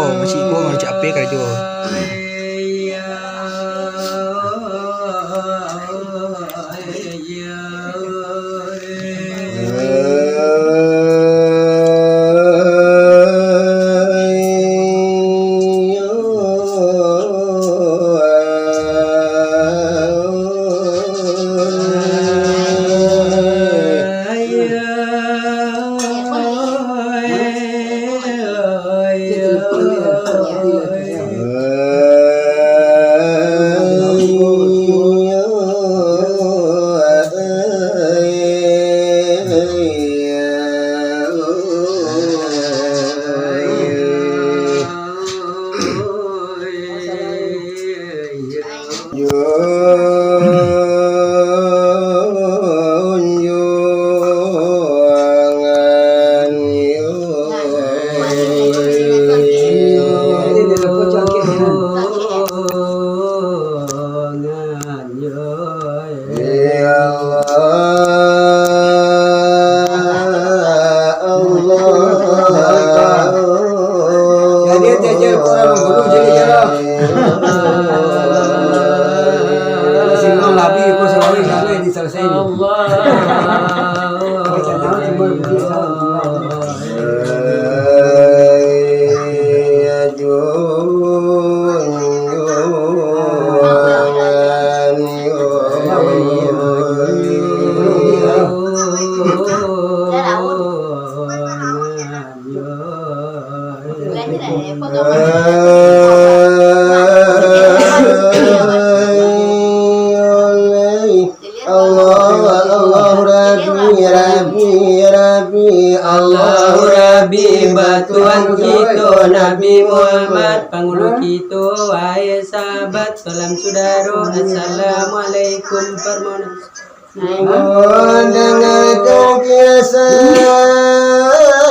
Makcik ko macam apa kali tu. Allahu Rabbi batuan kita Nabi Muhammad pangulu kita wahai sahabat salam saudara assalamualaikum permohonan dengarkan kiasan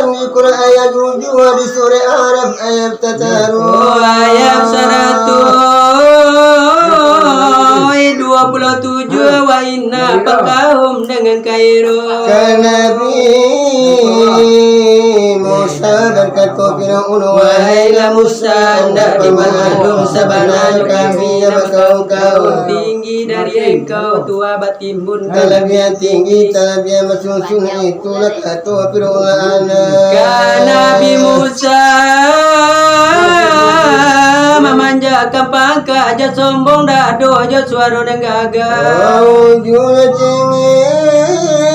di Quran ayat 7 di surah Araf ayat tataru ayat 127 wa inna pakahum dengan kairu Nabi Musa berkata Fir'aun wahai Musa hendak dimaklum sabana kami yang kau tinggi dari engkau tua batimbun kelebihan tinggi kelebihan masuk itulah kata Fir'aun Nabi Musa memanjakan pangkat aja sombong dah do aja suara dan gagah jula tinggi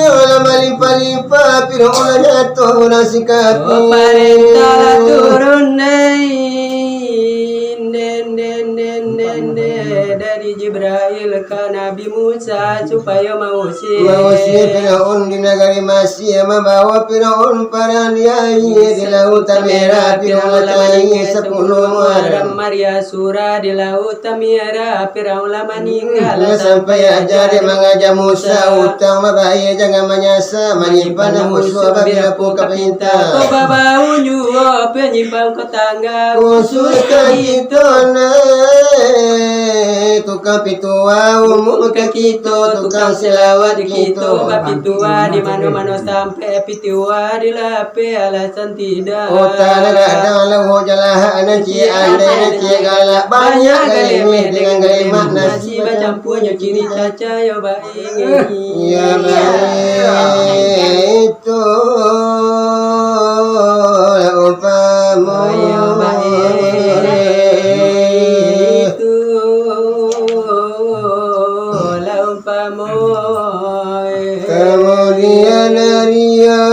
olah melimpah-limpah Fir'aun jatuh nasi kaki perintah turun dari Jibril ke Nabi Musa supaya mengusir Fir'aun di negeri Mesir membawa Fir'aun para liai di lautan merah Fir'aun latani 10 Muharram Maria surah di lautan merah Fir'aun meninggal sampai ajar dia mengajar Musa utang bahaya jangan menyasar menyimpan musuh apabila puka pinta kau bawa nyuap penyimpan ke tangga khususkan kita tukang pitua umum ke kita tukang selawat kita pitua di mana-mana sampai pitua di lape alasan tidak otak ada lahu jalah nanti anda nanti galak banyak galimah dengan galimah nasi bercampurnya ciri caca ya baik ya baik itu umpama ya baik kemudian Ria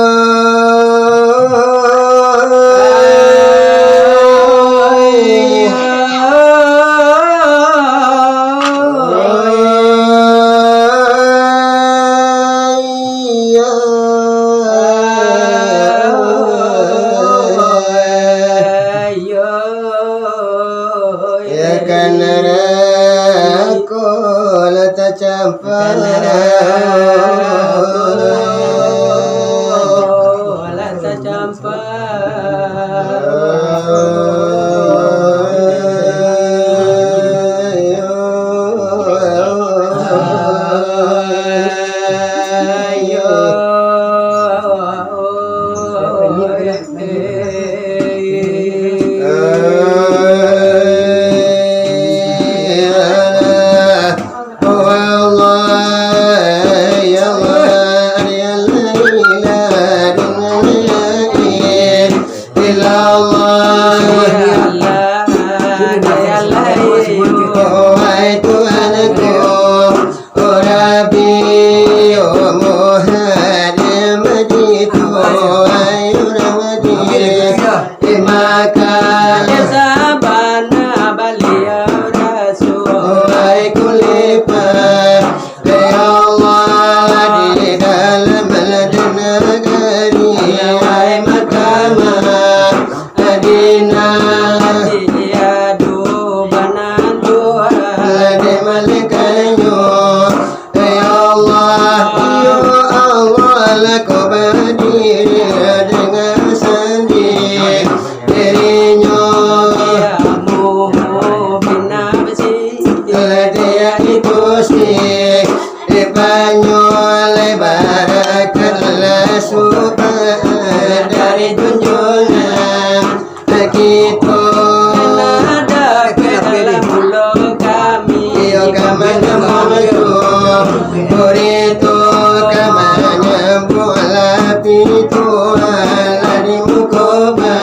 itu alani mukoba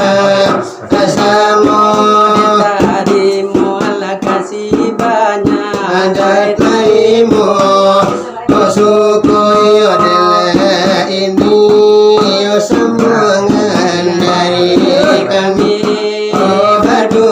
kasamo tadimu Allah kasih banyak ada taimu Sukoi adalah ini sambungan dari kami badu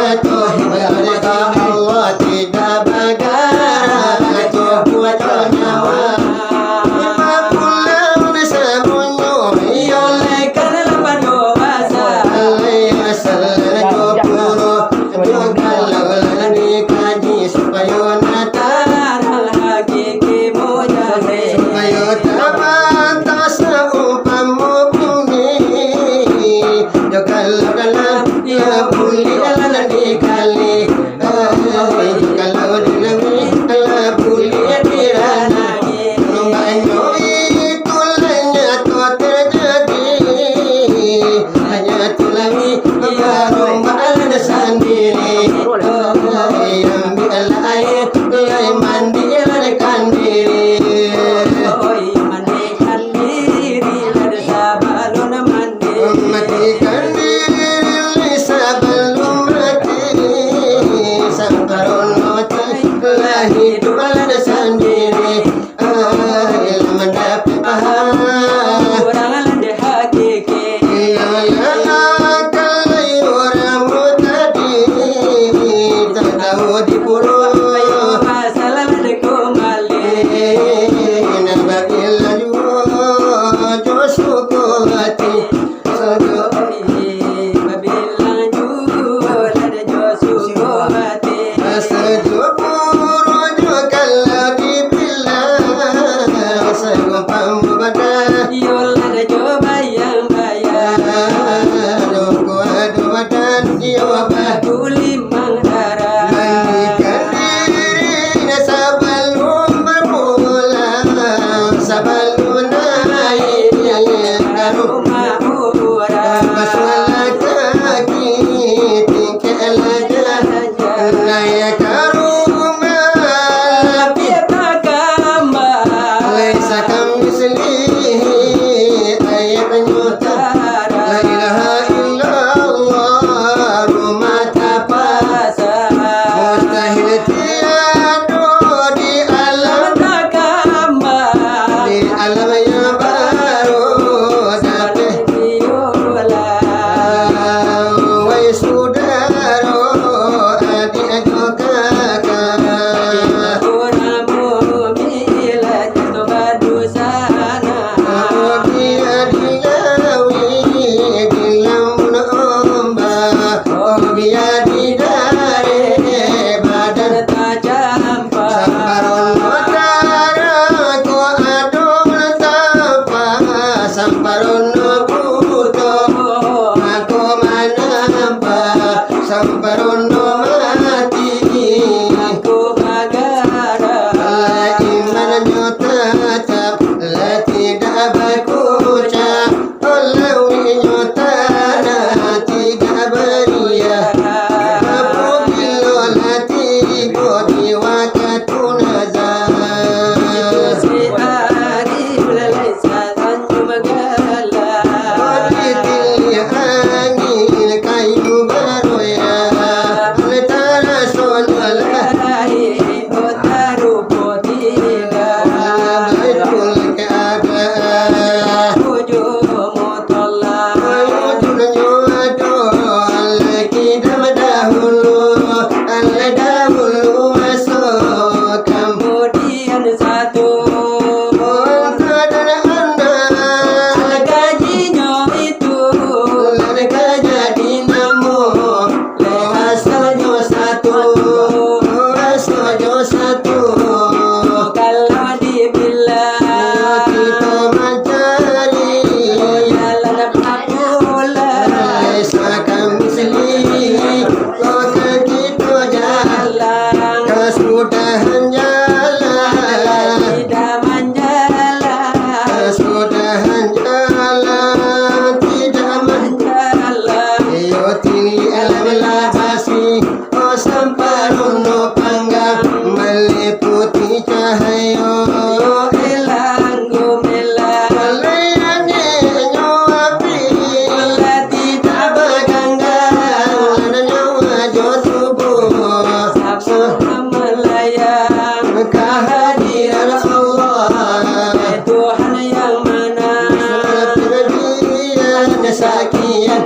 jatuh mereka Allah tidak bagara buat nyawa lima bulan sebelum oleh karena pada masa asal guru kalau lagi kaji supaya nata hal hakiki mujahid supaya tabatas umpamu bumi kalau dalam ya buli dalam dikali kalau dinami kalau buli dirana banyak itu lainnya terjadi hanya tulami baru malas sendiri yang biar air yang mandi kan diri mandikan diri dan sabalun mandi matikan diri sebelum mati samparun mati hidup ada sendiri mendapat pahala orang lande hakiki Assalamualaikum Masakian,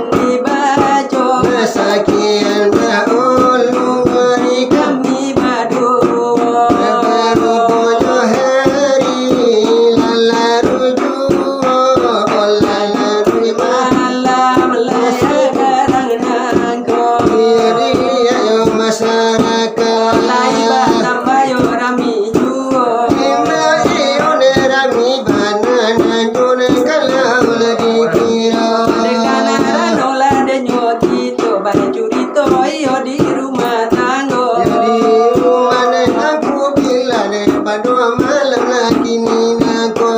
masakian, di rumah tangga. Di rumah nek aku bila nek pada malam lagi ni nako.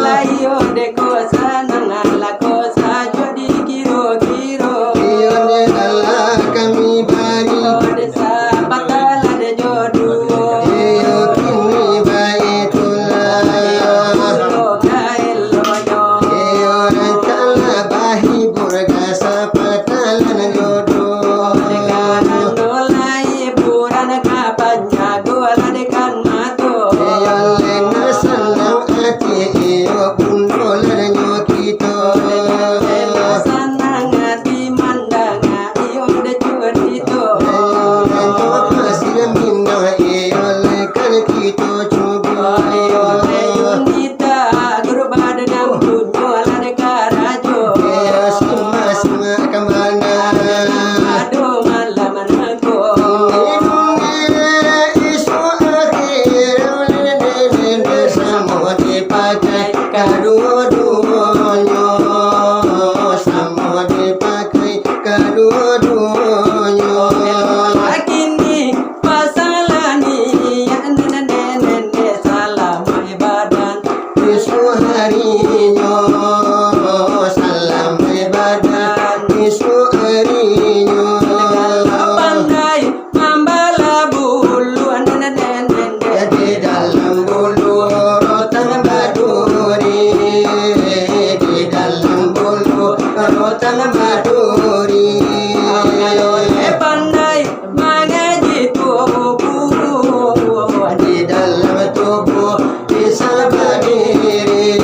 Layo deko sanang ala ko sajo di kiro-kiro. Iyo ne Allah kami bari. Desa bakala de jodoh. Iyo kini baitullah. Iyo rencana bahi burgasa patalan jodoh. Iyo lena senang hati iyo pundolan nyokito. Masih minang iyo lekan kito coba. Iyo sima kemana? Isu akhir semua dipakai kedua-duanya. Semua dipakai kedua-duanya. Isu harinya salam ibadah. Isu harinya di dalam bulu rotan baduri. Di dalam bulu rotan baduri. Di dalam tubuh bisa berdiri.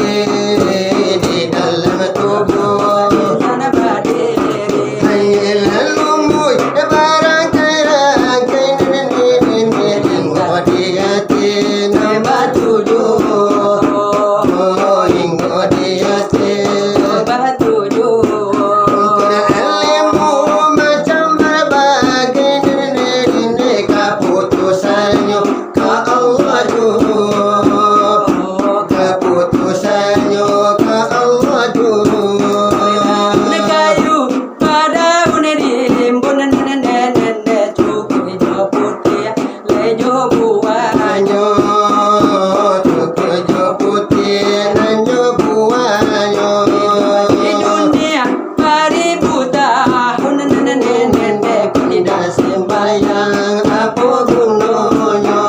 Di dalam tubuh lumui barang rangkai hingga diatin batu hingga diatin ilmu macam berbagai keputusannya ke Allah keputusannya ke Allah Nanyo tukujo putih nanyo buahnya. Tidak sembayang apa gunanya.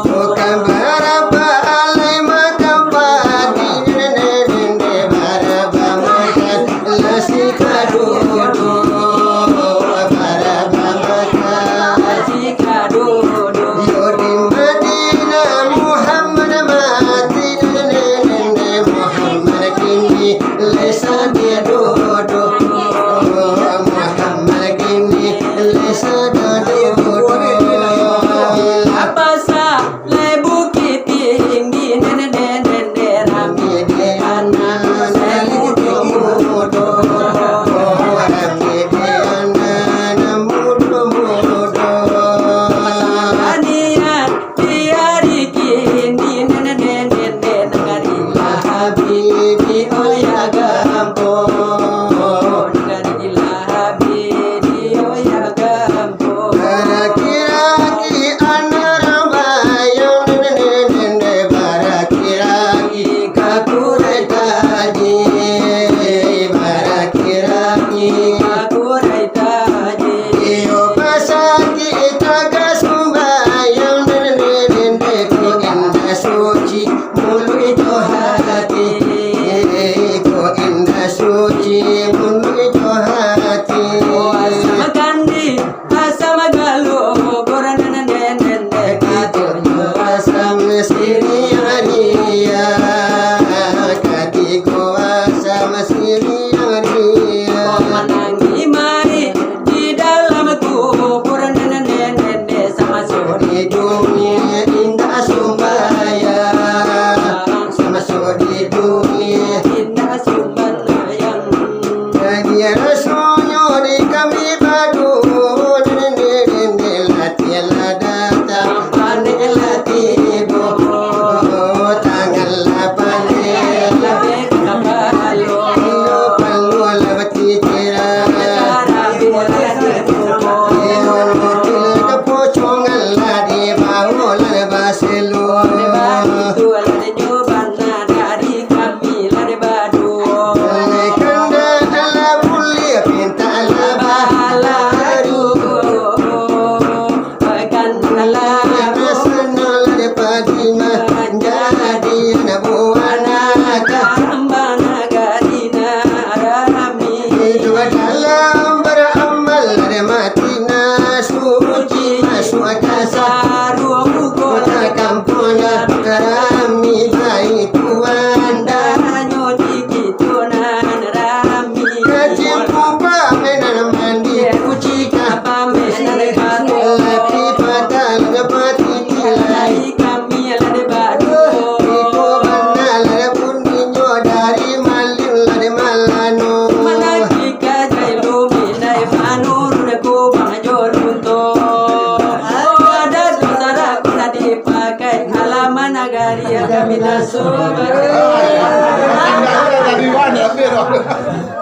Bukan berapa lima tempat berapa makan nasi kadodo. Berapa makan Yodi Madinah Muhammad mati. Muhammad kini lesa dia dodo. Muhammad kini lesa dodo. Barak Aduh.